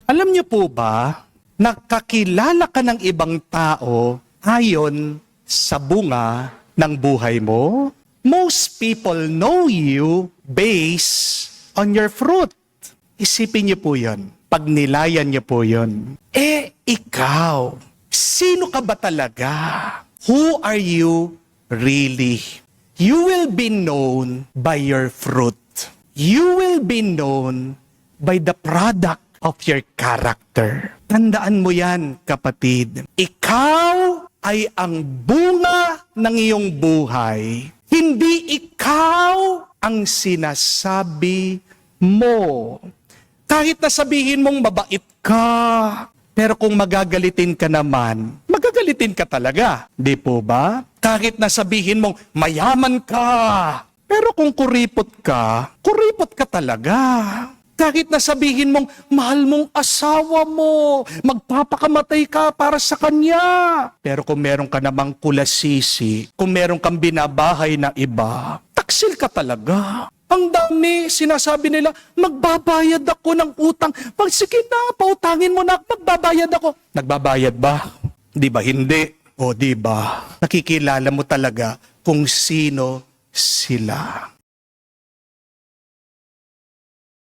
Alam niyo po ba, nakakilala ka ng ibang tao ayon sa bunga ng buhay mo? Most people know you based on your fruit. Isipin niyo po yun. Pagnilayan niyo po yun. Ikaw, sino ka ba talaga? Who are you really? You will be known by your fruit. You will be known by the product of your character. Tandaan mo yan, kapatid. Ikaw ay ang bunga ng iyong buhay. Hindi ikaw ang sinasabi mo. Kahit na sabihin mong mabait ka, pero kung magagalitin ka naman, magagalitin ka talaga. Di po ba? Kahit na sabihin mong mayaman ka, pero kung kuripot ka talaga. Kahit na sabihin mong mahal mong asawa mo, magpapakamatay ka para sa kanya. Pero kung meron ka namang kulasisi, kung meron kang binabahay na iba, taksil ka talaga. Ang dami, sinasabi nila, magbabayad ako ng utang. Pag sige na, pautangin mo na, magbabayad ako. Nagbabayad ba? Di ba hindi? O di ba? Nakikilala mo talaga kung sino sila.